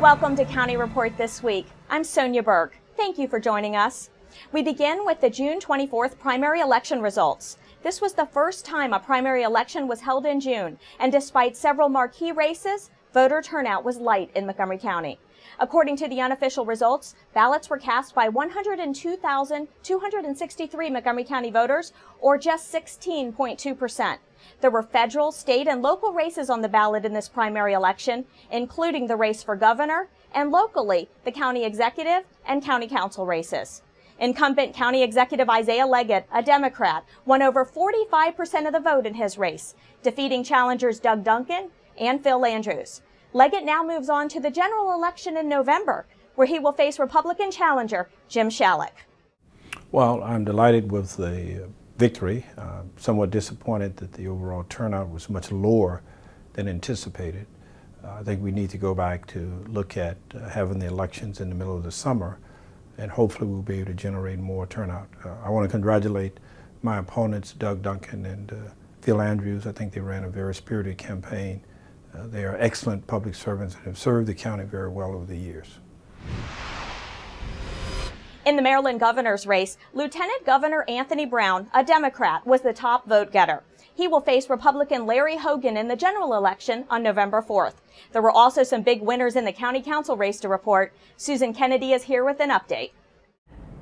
Welcome to County Report This Week. I'm Sonya Burke. Thank you for joining us. We begin with the June 24th primary election results. This was the first time a primary election was held in June, and despite several marquee races, voter turnout was light in Montgomery County. According to the unofficial results, ballots were cast by 102,263 Montgomery County voters, or just 16.2%. There were federal, state, and local races on the ballot in this primary election, including the race for governor, and locally, the county executive and county council races. Incumbent County Executive Isaiah Leggett, a Democrat, won over 45% of the vote in his race, defeating challengers Doug Duncan and Phil Andrews. Leggett now moves on to the general election in November, where he will face Republican challenger Jim Shallek. Well, I'm delighted with the victory. Somewhat disappointed that the overall turnout was much lower than anticipated. I think we need to go back to look at having the elections in the middle of the summer, and hopefully we'll be able to generate more turnout. I want to congratulate my opponents, Doug Duncan and Phil Andrews. I think they ran a very spirited campaign. They are excellent public servants and have served the county very well over the years. In the Maryland governor's race, Lieutenant Governor Anthony Brown, a Democrat, was the top vote getter. He will face Republican Larry Hogan in the general election on November 4th. There were also some big winners in the county council race to report. Susan Kennedy is here with an update.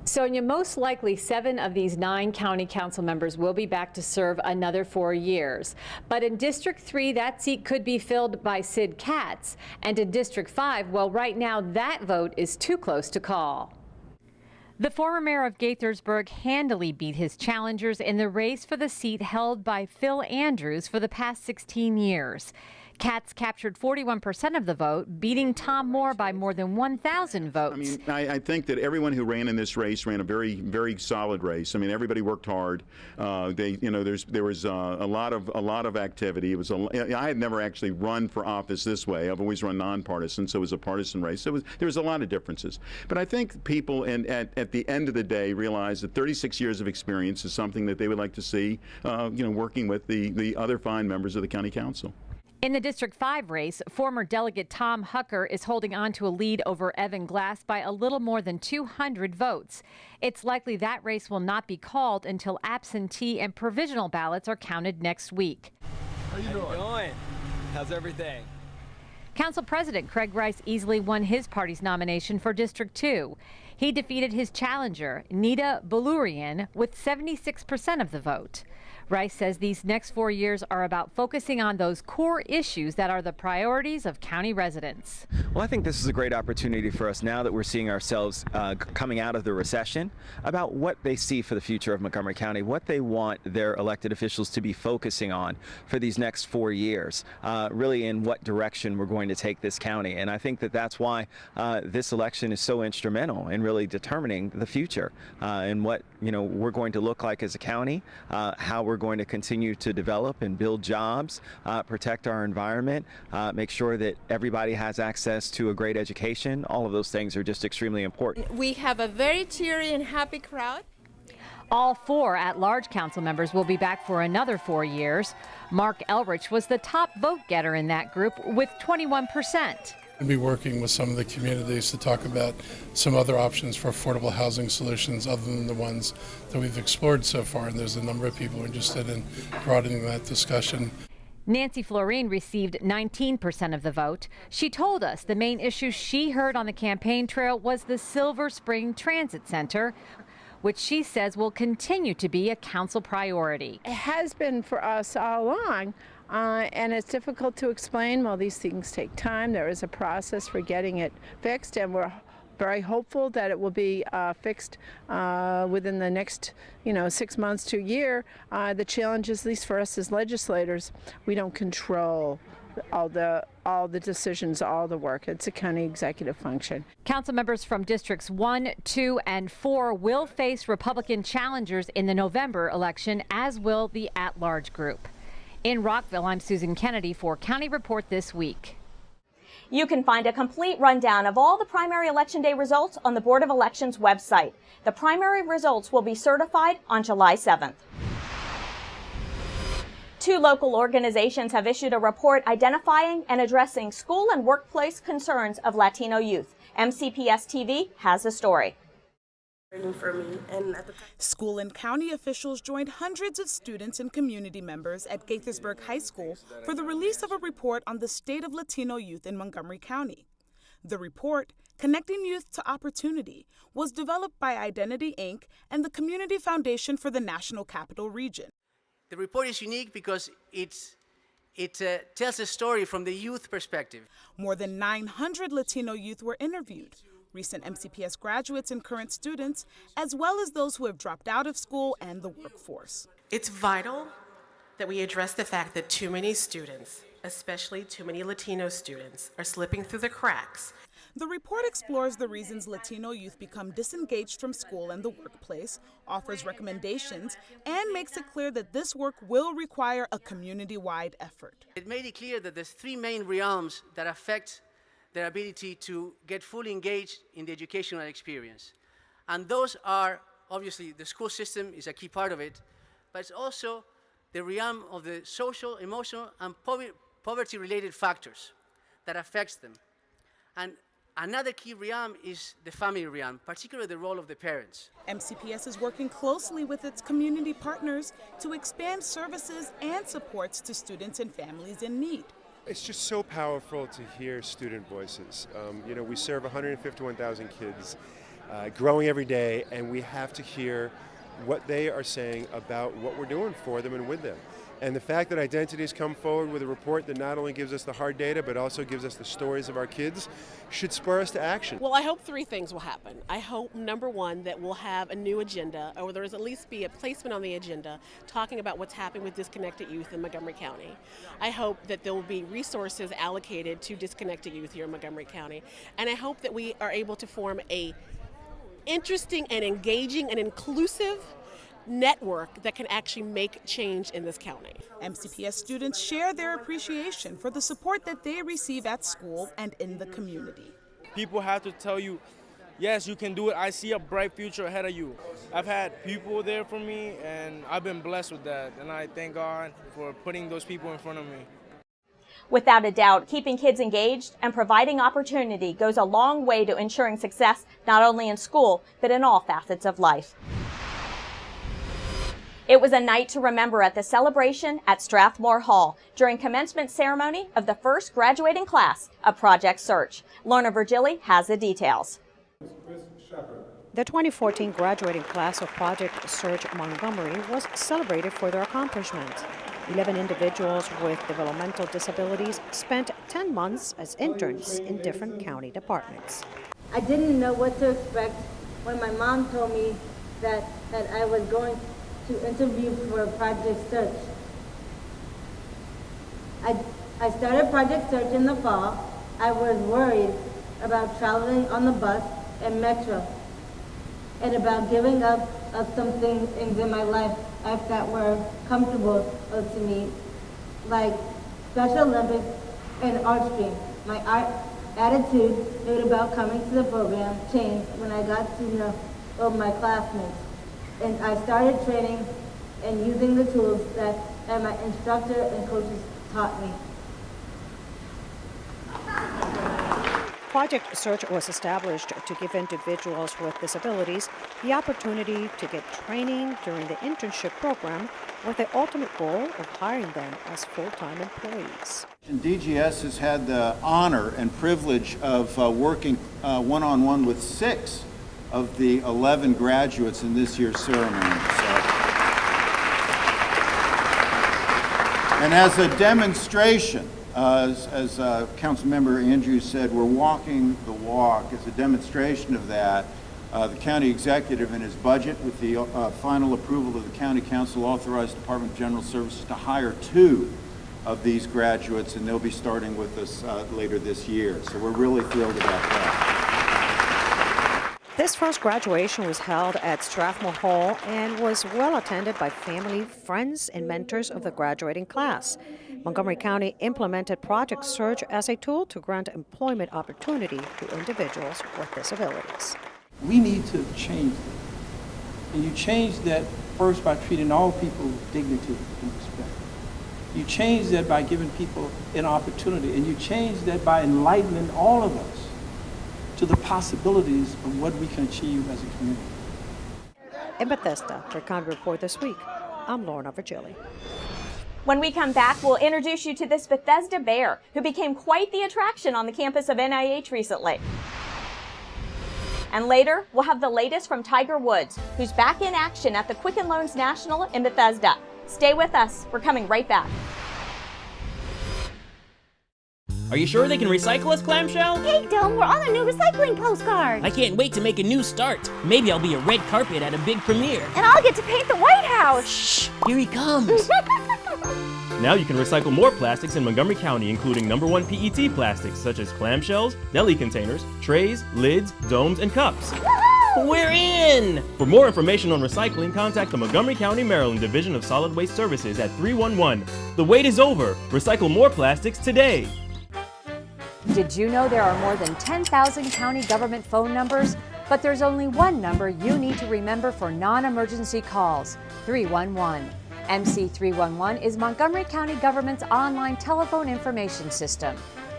Sonya, most likely 7 of these 9 county council members will be back to serve another 4 years. But in District 3, that seat could be filled by Sid Katz. And in District 5, well, right now that vote is too close to call. The former mayor of Gaithersburg handily beat his challengers in the race for the seat held by Phil Andrews for the past 16 years. Katz captured 41% of the vote, beating Tom Moore by more than 1,000 votes. I think that everyone who ran in this race ran a very, very solid race. I mean, everybody worked hard. There was a lot of activity. I had never actually run for office this way. I've always run nonpartisan, so it was a partisan race. There was a lot of differences. But I think people, at the end of the day, realized that 36 years of experience is something that they would like to see, working with the other fine members of the county council. In the District 5 race, former delegate Tom Hucker is holding on to a lead over Evan Glass by a little more than 200 votes. It's likely that race will not be called until absentee and provisional ballots are counted next week. How you doing? How's everything? Council President Craig Rice easily won his party's nomination for District 2. He defeated his challenger, Nita Balurian, with 76% of the vote. Rice says these next 4 years are about focusing on those core issues that are the priorities of county residents. Well, I think this is a great opportunity for us now that we're seeing ourselves coming out of the recession, about what they see for the future of Montgomery County, what they want their elected officials to be focusing on for these next 4 years, really in what direction we're going to take this county. And I think that that's why this election is so instrumental in really determining the future and what we're going to look like as a county, how we're going to continue to develop and build jobs, protect our environment, make sure that everybody has access to a great education. All of those things are just extremely important. We have a very cheery and happy crowd. All 4 at-large council members will be back for another 4 years. Mark Elrich was the top vote getter in that group with 21%. We'll be working with some of the communities to talk about some other options for affordable housing solutions other than the ones that we've explored so far, and there's a number of people interested in broadening that discussion. Nancy Florine received 19% of the vote. She told us the main issue she heard on the campaign trail was the Silver Spring Transit Center, which she says will continue to be a council priority. It has been for us all along. And it's difficult to explain. Well, these things take time. There is a process for getting it fixed, and we're very hopeful that it will be fixed within the next, 6 months to a year. The challenge is, at least for us as legislators, we don't control all the decisions, all the work. It's a county executive function. Council members from Districts 1, 2, and 4 will face Republican challengers in the November election, as will the at-large group. In Rockville, I'm Susan Kennedy for County Report This Week. You can find a complete rundown of all the primary election day results on the Board of Elections website. The primary results will be certified on July 7th. 2 local organizations have issued a report identifying and addressing school and workplace concerns of Latino youth. MCPS TV has the story. School and county officials joined hundreds of students and community members at Gaithersburg High School for the release of a report on the state of Latino youth in Montgomery County. The report, Connecting Youth to Opportunity, was developed by Identity, Inc. and the Community Foundation for the National Capital Region. The report is unique because it tells a story from the youth perspective. More than 900 Latino youth were interviewed, recent MCPS graduates and current students, as well as those who have dropped out of school and the workforce. It's vital that we address the fact that too many students, especially too many Latino students, are slipping through the cracks. The report explores the reasons Latino youth become disengaged from school and the workplace, offers recommendations, and makes it clear that this work will require a community-wide effort. It made it clear that there's 3 main realms that affect their ability to get fully engaged in the educational experience. And those are, obviously, the school system is a key part of it, but it's also the realm of the social, emotional, and poverty-related factors that affects them. And another key realm is the family realm, particularly the role of the parents. MCPS is working closely with its community partners to expand services and supports to students and families in need. It's just so powerful to hear student voices. We serve 151,000 kids, growing every day, and we have to hear what they are saying about what we're doing for them and with them. And the fact that Identity has come forward with a report that not only gives us the hard data, but also gives us the stories of our kids, should spur us to action. Well, I hope 3 things will happen. I hope, number 1, that we'll have a new agenda, or there's at least be a placement on the agenda talking about what's happening with disconnected youth in Montgomery County. I hope that there will be resources allocated to disconnected youth here in Montgomery County. And I hope that we are able to form a interesting and engaging and inclusive network that can actually make change in this county. MCPS students share their appreciation for the support that they receive at school and in the community. People have to tell you, yes, you can do it. I see a bright future ahead of you. I've had people there for me, and I've been blessed with that. And I thank God for putting those people in front of me. Without a doubt, keeping kids engaged and providing opportunity goes a long way to ensuring success not only in school, but in all facets of life. It was a night to remember at the celebration at Strathmore Hall during commencement ceremony of the first graduating class of Project Search. Lorna Virgili has the details. The 2014 graduating class of Project Search Montgomery was celebrated for their accomplishments. 11 individuals with developmental disabilities spent 10 months as interns in different county departments. I didn't know what to expect when my mom told me that I was going to interview for Project Search. I started Project Search in the fall. I was worried about traveling on the bus and metro and about giving up some things in my life that were comfortable to me, like Special Olympics and art stream. My art attitude about coming to the program changed when I got to know my classmates. And I started training and using the tools that my instructor and coaches taught me. Project Search was established to give individuals with disabilities the opportunity to get training during the internship program with the ultimate goal of hiring them as full-time employees. And DGS has had the honor and privilege of working one-on-one with 6 of the 11 graduates in this year's ceremony. And as a demonstration, as Councilmember Andrews said, we're walking the walk. As a demonstration of that, the county executive in his budget, with the final approval of the county council, authorized Department of General Services to hire 2 of these graduates, and they'll be starting with us later this year. So we're really thrilled about that. This first graduation was held at Strathmore Hall and was well attended by family, friends, and mentors of the graduating class. Montgomery County implemented Project Search as a tool to grant employment opportunity to individuals with disabilities. We need to change that. And you change that first by treating all people with dignity and respect. change that by giving people an opportunity, and you change that by enlightening all of us to the possibilities of what we can achieve as a community. In Bethesda, for County Report this week, I'm Lorna Virgili. When we come back, we'll introduce you to this Bethesda bear who became quite the attraction on the campus of NIH recently. And later, we'll have the latest from Tiger Woods, who's back in action at the Quicken Loans National in Bethesda. Stay with us. We're coming right back. Are you sure they can recycle us, Clamshell? Hey, Dome, we're on a new recycling postcard. I can't wait to make a new start. Maybe I'll be a red carpet at a big premiere. And I'll get to paint the White House. Shh, here he comes. Now you can recycle more plastics in Montgomery County, including #1 PET plastics such as clamshells, deli containers, trays, lids, domes, and cups. We're in! For more information on recycling, contact the Montgomery County, Maryland Division of Solid Waste Services at 311. The wait is over. Recycle more plastics today. Did you know there are more than 10,000 county government phone numbers? But there's only one number you need to remember for non-emergency calls, 311. MC311 is Montgomery County government's online telephone information system.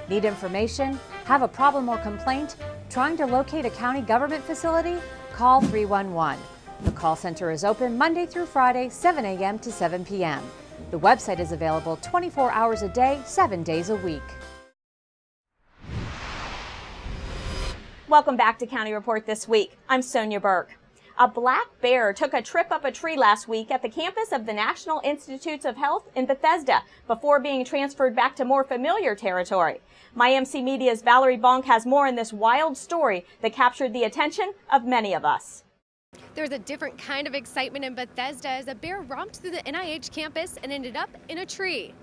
Need information? Have a problem or complaint? Trying to locate a county government facility? Call 311. The call center is open Monday through Friday, 7 a.m. to 7 p.m. The website is available 24 hours a day, 7 days a week. Welcome back to County Report This Week. I'm Sonya Burke. A black bear took a trip up a tree last week at the campus of the National Institutes of Health in Bethesda before being transferred back to more familiar territory. MyMC Media's Valerie Bonk has more in this wild story that captured the attention of many of us. There's a different kind of excitement in Bethesda as a bear romped through the NIH campus and ended up in a tree.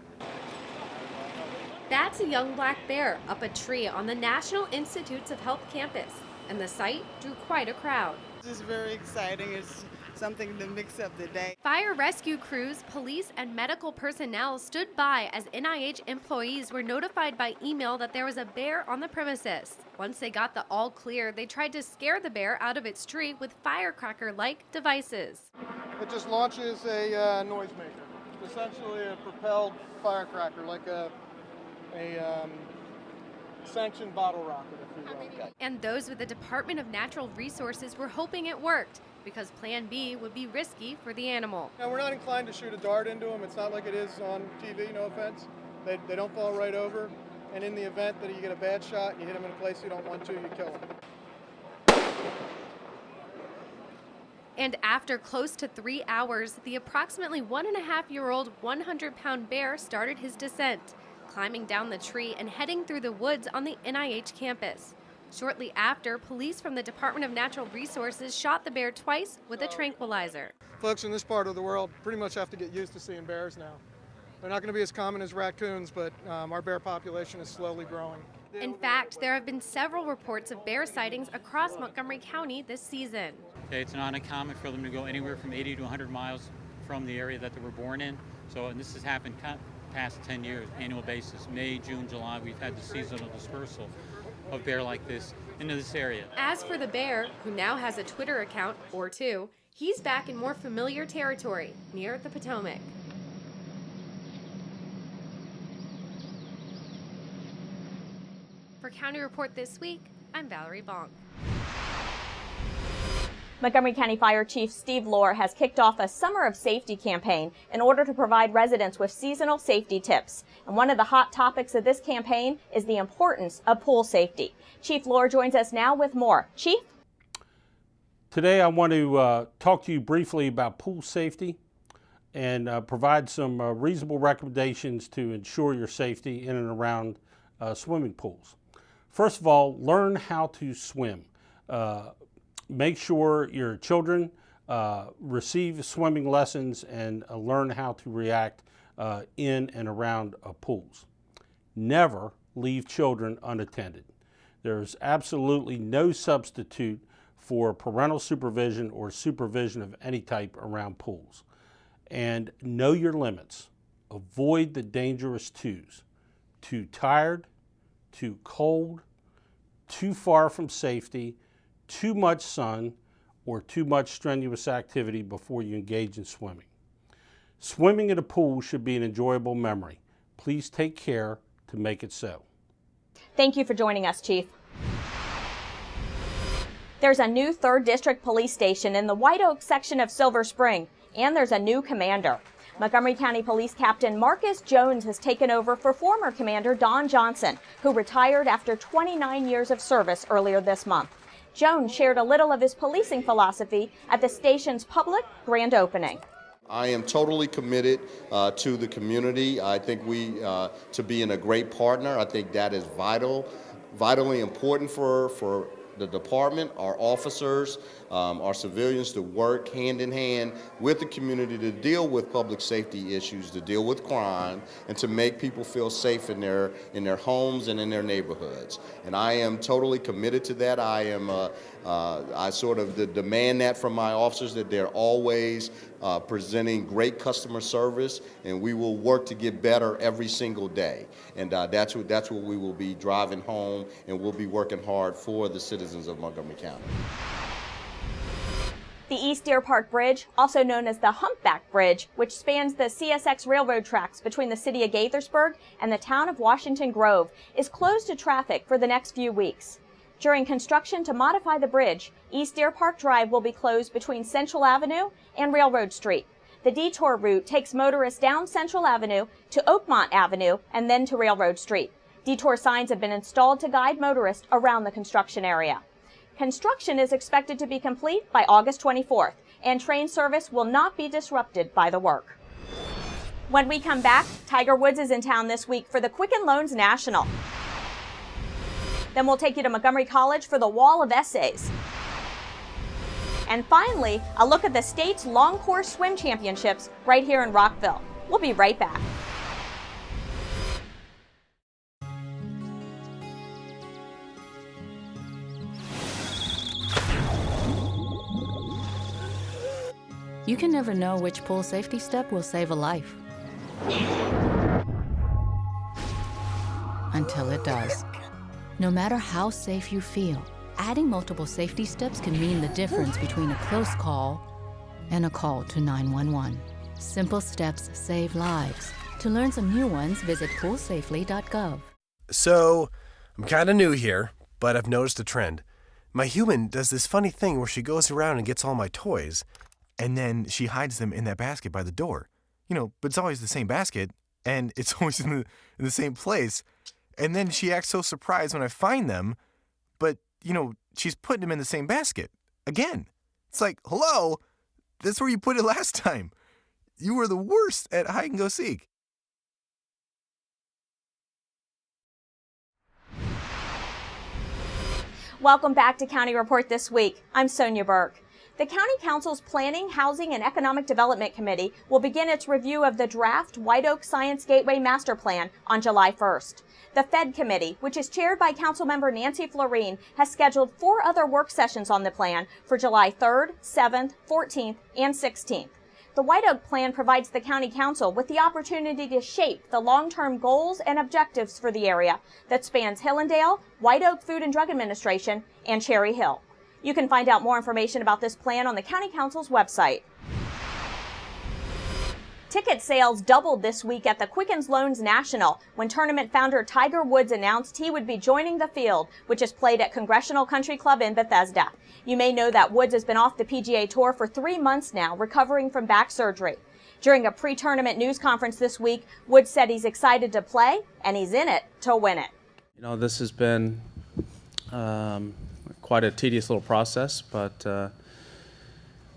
That's a young black bear up a tree on the National Institutes of Health campus, and the sight drew quite a crowd. This is very exciting. It's something to mix up the day. Fire rescue crews, police, and medical personnel stood by as NIH employees were notified by email that there was a bear on the premises. Once they got the all clear, they tried to scare the bear out of its tree with firecracker-like devices. It just launches a noisemaker, essentially a propelled firecracker, like a sanctioned bottle rocket, if you will. And those with the Department of Natural Resources were hoping it worked, because Plan B would be risky for the animal. Now, we're not inclined to shoot a dart into them. It's not like it is on TV, no offense. They don't fall right over. And in the event that you get a bad shot and you hit them in a place you don't want to, you kill them. And after close to 3 hours, the approximately 1.5-year-old 100-pound bear started his descent, climbing down the tree and heading through the woods on the NIH campus. Shortly after, police from the Department of Natural Resources shot the bear twice with a tranquilizer. Folks in this part of the world pretty much have to get used to seeing bears now. They're not going to be as common as raccoons, but our bear population is slowly growing. In fact, there have been several reports of bear sightings across Montgomery County this season. It's not uncommon for them to go anywhere from 80 to 100 miles from the area that they were born in. And this has happened past 10 years, annual basis. May, June, July, we've had the seasonal dispersal of bear like this into this area. As for the bear, who now has a Twitter account or two, he's back in more familiar territory near the Potomac. For County Report This Week, I'm Valerie Bonk. Montgomery County Fire Chief Steve Lohr has kicked off a Summer of Safety campaign in order to provide residents with seasonal safety tips. And one of the hot topics of this campaign is the importance of pool safety. Chief Lohr joins us now with more. Chief? Today I want to talk to you briefly about pool safety and provide some reasonable recommendations to ensure your safety in and around swimming pools. First of all, learn how to swim. Make sure your children receive swimming lessons and learn how to react in and around pools. Never leave children unattended. There's absolutely no substitute for parental supervision or supervision of any type around pools. And know your limits. Avoid the dangerous twos. Too tired, too cold, too far from safety, too much sun, or too much strenuous activity before you engage in swimming. Swimming in a pool should be an enjoyable memory. Please take care to make it so. Thank you for joining us, Chief. There's a new 3rd District Police Station in the White Oak section of Silver Spring, and there's a new commander. Montgomery County Police Captain Marcus Jones has taken over for former Commander Don Johnson, who retired after 29 years of service earlier this month. Jones shared a little of his policing philosophy at the station's public grand opening. I am totally committed to the community. I think to being a great partner, I think that is vitally important for the department, our officers, our civilians to work hand in hand with the community to deal with public safety issues, to deal with crime, and to make people feel safe in their homes and in their neighborhoods. And I am totally committed to that. I sort of demand that from my officers, that they're always presenting great customer service, and we will work to get better every single day. And that's what we will be driving home, and we'll be working hard for the citizens of Montgomery County. The East Deer Park Bridge, also known as the Humpback Bridge, which spans the CSX railroad tracks between the city of Gaithersburg and the town of Washington Grove, is closed to traffic for the next few weeks. During construction to modify the bridge, East Deer Park Drive will be closed between Central Avenue and Railroad Street. The detour route takes motorists down Central Avenue to Oakmont Avenue and then to Railroad Street. Detour signs have been installed to guide motorists around the construction area. Construction is expected to be complete by August 24th, and train service will not be disrupted by the work. When we come back, Tiger Woods is in town this week for the Quicken Loans National. Then we'll take you to Montgomery College for the Wall of Essays. And finally, a look at the state's long course swim championships right here in Rockville. We'll be right back. You can never know which pool safety step will save a life. Until it does. No matter how safe you feel, adding multiple safety steps can mean the difference between a close call and a call to 911. Simple steps save lives. To learn some new ones, visit poolsafely.gov. So, I'm kind of new here, but I've noticed a trend. My human does this funny thing where she goes around and gets all my toys, and then she hides them in that basket by the door. But it's always the same basket, and it's always in the same place. And then she acts so surprised when I find them, but, she's putting them in the same basket. Again. It's like, hello, that's where you put it last time. You were the worst at hide and go seek. Welcome back to County Report This Week. I'm Sonya Burke. The County Council's Planning, Housing, and Economic Development Committee will begin its review of the draft White Oak Science Gateway Master Plan on July 1st. The Fed Committee, which is chaired by Councilmember Nancy Florine, has scheduled 4 other work sessions on the plan for July 3rd, 7th, 14th, and 16th. The White Oak Plan provides the County Council with the opportunity to shape the long-term goals and objectives for the area that spans Hillendale, White Oak Food and Drug Administration, and Cherry Hill. You can find out more information about this plan on the County Council's website. Ticket sales doubled this week at the Quicken Loans National when tournament founder Tiger Woods announced he would be joining the field, which is played at Congressional Country Club in Bethesda. You may know that Woods has been off the PGA Tour for 3 months now, recovering from back surgery. During a pre-tournament news conference this week, Woods said he's excited to play, and he's in it to win it. This has been quite a tedious little process, but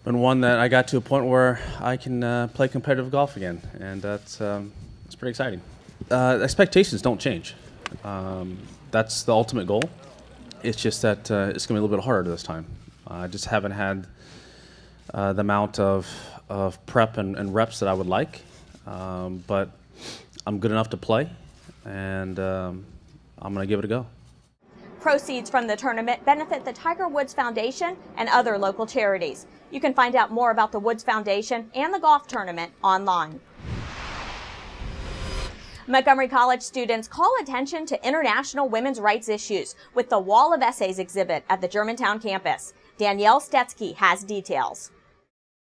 one that I got to a point where I can play competitive golf again, and that's pretty exciting. Expectations don't change. That's the ultimate goal. It's just that it's going to be a little bit harder this time. I just haven't had the amount of prep and reps that I would like, but I'm good enough to play, and I'm going to give it a go. Proceeds from the tournament benefit the Tiger Woods Foundation and other local charities. You can find out more about the Woods Foundation and the golf tournament online. Montgomery College students call attention to international women's rights issues with the Wall of Essays exhibit at the Germantown campus. Danielle Stetsky has details.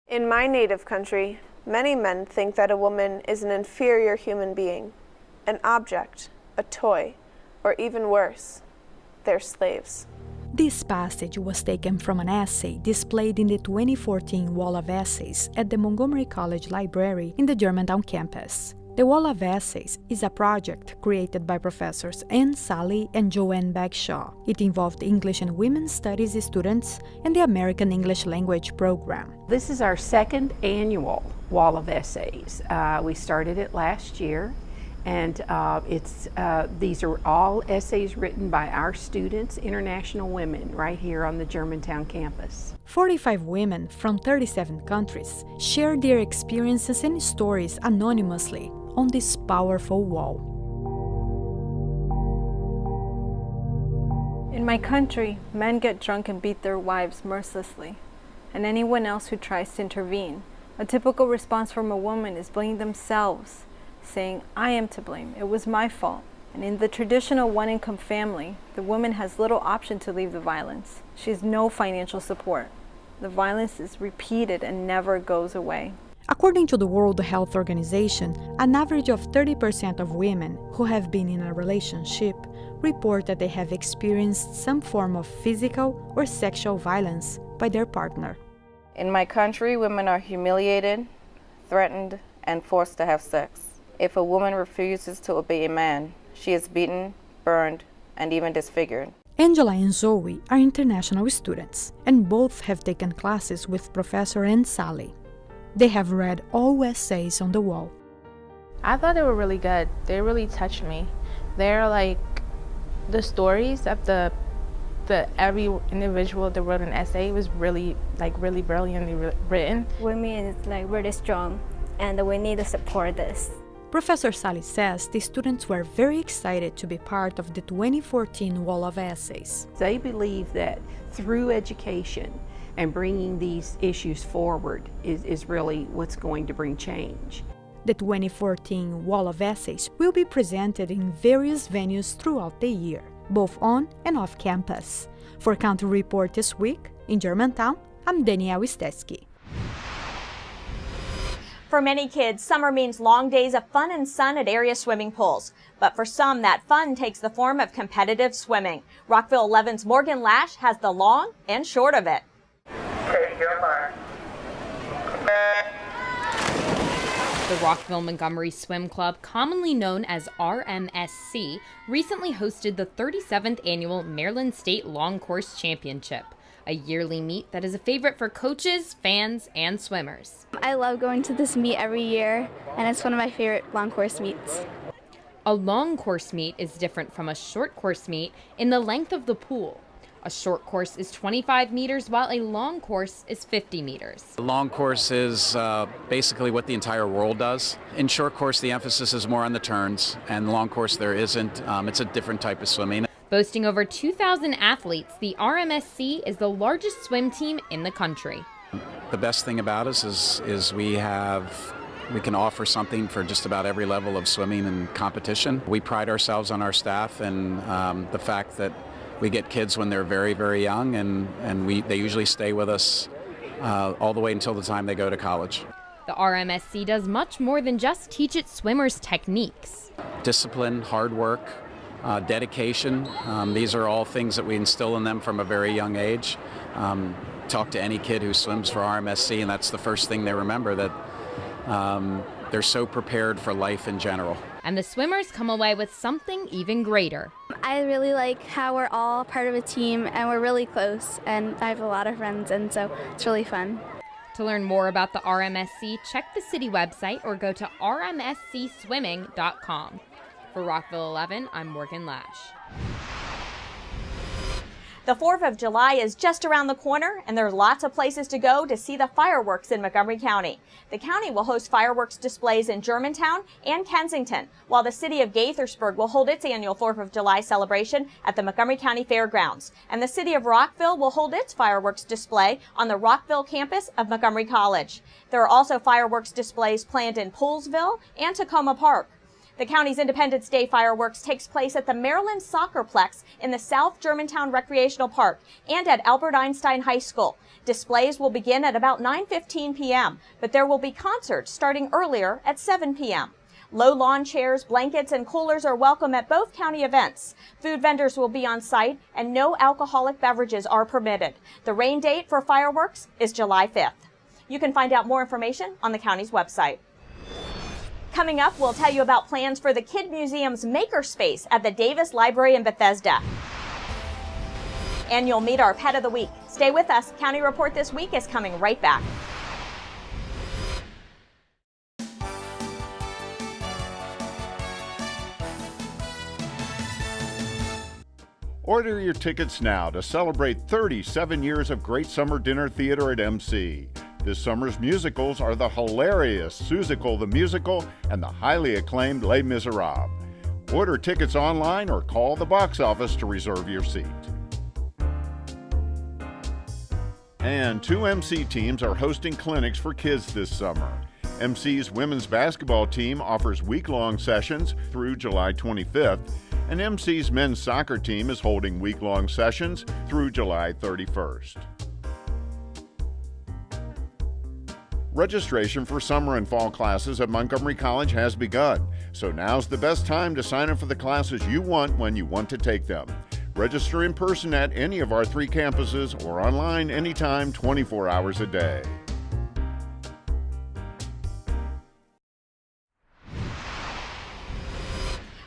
In my native country, Many men think that a woman is an inferior human being, an object, a toy, or even worse, they're slaves. This passage was taken from an essay displayed in the 2014 Wall of Essays at the Montgomery College Library in the Germantown campus. The Wall of Essays is a project created by professors Anne Sally and Joanne Bagshaw. It involved English and Women's Studies students and the American English Language Program. This is our second annual Wall of Essays. We started it last year, and these are all essays written by our students, international women, right here on the Germantown campus. 45 women from 37 countries shared their experiences and stories anonymously on this powerful wall. In my country, men get drunk and beat their wives mercilessly, and anyone else who tries to intervene. A typical response from a woman is blaming themselves, saying, "I am to blame, it was my fault." And in the traditional one-income family, the woman has little option to leave the violence. She has no financial support. The violence is repeated and never goes away. According to the World Health Organization, an average of 30% of women who have been in a relationship report that they have experienced some form of physical or sexual violence by their partner. In my country, women are humiliated, threatened, and forced to have sex. If a woman refuses to obey a man, she is beaten, burned, and even disfigured. Angela and Zoe are international students, and both have taken classes with Professor Anne Sally. They have read all essays on the wall. I thought they were really good. They really touched me. They're like the stories of the every individual that wrote an essay was really brilliantly written. Women is really strong, and we need to support this. Professor Sally says the students were very excited to be part of the 2014 Wall of Essays. They believe that through education and bringing these issues forward is really what's going to bring change. The 2014 Wall of Essays will be presented in various venues throughout the year, both on and off campus. For Country Report this week, in Germantown, I'm Danielle Stesky. For many kids, summer means long days of fun and sun at area swimming pools. But for some, that fun takes the form of competitive swimming. Rockville Elevens' Morgan Lash has the long and short of it. Take your mark. The Rockville Montgomery Swim Club, commonly known as RMSC, recently hosted the 37th annual Maryland State Long Course Championship, a yearly meet that is a favorite for coaches, fans, and swimmers. I love going to this meet every year, and it's one of my favorite long course meets. A long course meet is different from a short course meet in the length of the pool. A short course is 25 meters, while a long course is 50 meters. The long course is basically what the entire world does. In short course, the emphasis is more on the turns, and the long course there isn't. It's a different type of swimming. Boasting over 2,000 athletes, the RMSC is the largest swim team in the country. The best thing about us is we can offer something for just about every level of swimming and competition. We pride ourselves on our staff and the fact that we get kids when they're very, very young, and they usually stay with us all the way until the time they go to college. The RMSC does much more than just teach its swimmers techniques. Discipline, hard work, dedication, these are all things that we instill in them from a very young age. Talk to any kid who swims for RMSC, and that's the first thing they remember, that they're so prepared for life in general. And the swimmers come away with something even greater. I really like how we're all part of a team and we're really close, and I have a lot of friends, and so it's really fun. To learn more about the RMSC, check the city website or go to rmscswimming.com. For Rockville 11, I'm Morgan Lash. The 4th of July is just around the corner, and there's lots of places to go to see the fireworks in Montgomery County. The county will host fireworks displays in Germantown and Kensington, while the city of Gaithersburg will hold its annual 4th of July celebration at the Montgomery County Fairgrounds. And the city of Rockville will hold its fireworks display on the Rockville campus of Montgomery College. There are also fireworks displays planned in Poolsville and Tacoma Park. The county's Independence Day fireworks takes place at the Maryland Soccerplex in the South Germantown Recreational Park and at Albert Einstein High School. Displays will begin at about 9:15 p.m., but there will be concerts starting earlier at 7 p.m. Low lawn chairs, blankets, and coolers are welcome at both county events. Food vendors will be on site, and no alcoholic beverages are permitted. The rain date for fireworks is July 5th. You can find out more information on the county's website. Coming up, we'll tell you about plans for the Kid Museum's Makerspace at the Davis Library in Bethesda. And you'll meet our Pet of the Week. Stay with us. County Report This Week is coming right back. Order your tickets now to celebrate 37 years of great summer dinner theater at MC. This summer's musicals are the hilarious Seussical the Musical and the highly acclaimed Les Miserables. Order tickets online or call the box office to reserve your seat. And 2 MC teams are hosting clinics for kids this summer. MC's women's basketball team offers week-long sessions through July 25th, and MC's men's soccer team is holding week-long sessions through July 31st. Registration for summer and fall classes at Montgomery College has begun, so now's the best time to sign up for the classes you want when you want to take them. Register in person at any of our 3 campuses or online anytime, 24 hours a day.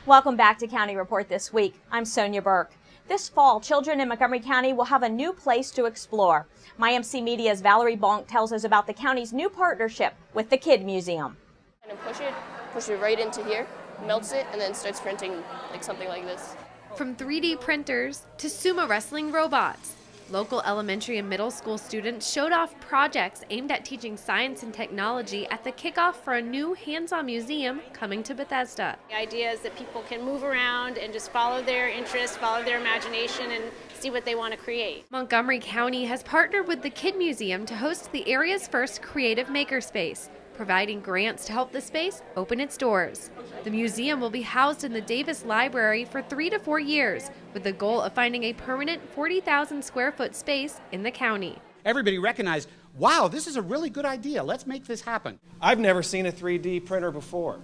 Welcome back to County Report This Week. I'm Sonya Burke. This fall, children in Montgomery County will have a new place to explore. MyMC Media's Valerie Bonk tells us about the county's new partnership with the Kid Museum. And push it right into here, melts it, and then starts printing like something like this. From 3D printers to sumo wrestling robots, local elementary and middle school students showed off projects aimed at teaching science and technology at the kickoff for a new hands-on museum coming to Bethesda. The idea is that people can move around and just follow their interests, follow their imagination, and see what they want to create. Montgomery County has partnered with the Kid Museum to host the area's first creative makerspace, providing grants to help the space open its doors. The museum will be housed in the Davis Library for 3 to 4 years, with the goal of finding a permanent 40,000 square foot space in the county. Everybody recognized, wow, this is a really good idea. Let's make this happen. I've never seen a 3D printer before.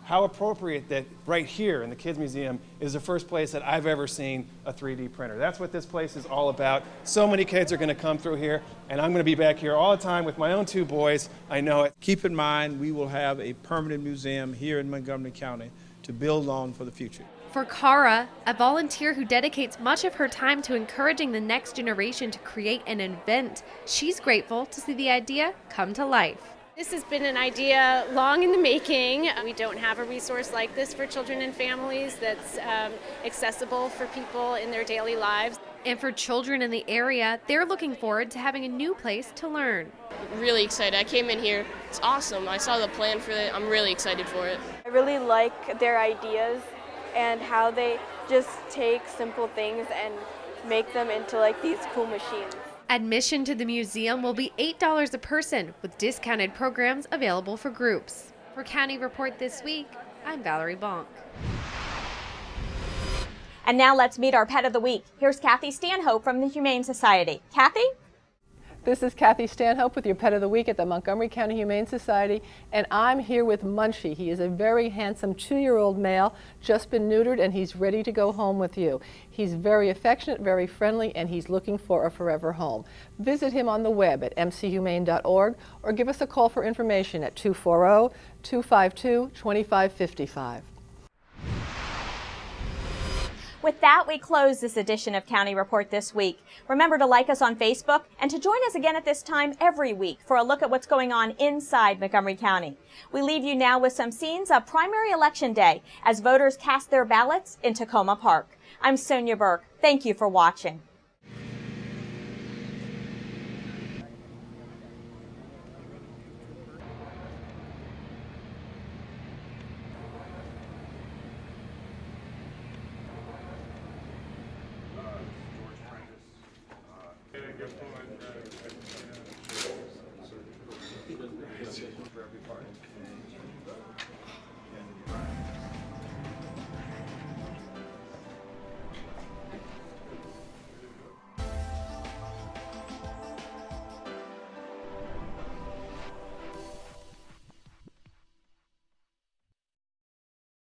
How appropriate that right here in the Kids Museum is the first place that I've ever seen a 3D printer. That's what this place is all about. So many kids are going to come through here, and I'm going to be back here all the time with my own 2 boys. I know it. Keep in mind, we will have a permanent museum here in Montgomery County to build on for the future. For Cara, a volunteer who dedicates much of her time to encouraging the next generation to create and invent, she's grateful to see the idea come to life. This has been an idea long in the making. We don't have a resource like this for children and families that's accessible for people in their daily lives. And for children in the area, they're looking forward to having a new place to learn. Really excited. I came in here. It's awesome. I saw the plan for it. I'm really excited for it. I really like their ideas and how they just take simple things and make them into like these cool machines. Admission to the museum will be $8 a person, with discounted programs available for groups. For County Report This Week, I'm Valerie Bonk. And now let's meet our Pet of the Week. Here's Kathy Stanhope from the Humane Society. Kathy? This is Kathy Stanhope with your Pet of the Week at the Montgomery County Humane Society, and I'm here with Munchie. He is a very handsome 2-year-old male, just been neutered, and he's ready to go home with you. He's very affectionate, very friendly, and he's looking for a forever home. Visit him on the web at mchumane.org or give us a call for information at 240-252-2555. With that, we close this edition of County Report This Week. Remember to like us on Facebook and to join us again at this time every week for a look at what's going on inside Montgomery County. We leave you now with some scenes of primary election day as voters cast their ballots in Tacoma Park. I'm Sonya Burke. Thank you for watching. For every part.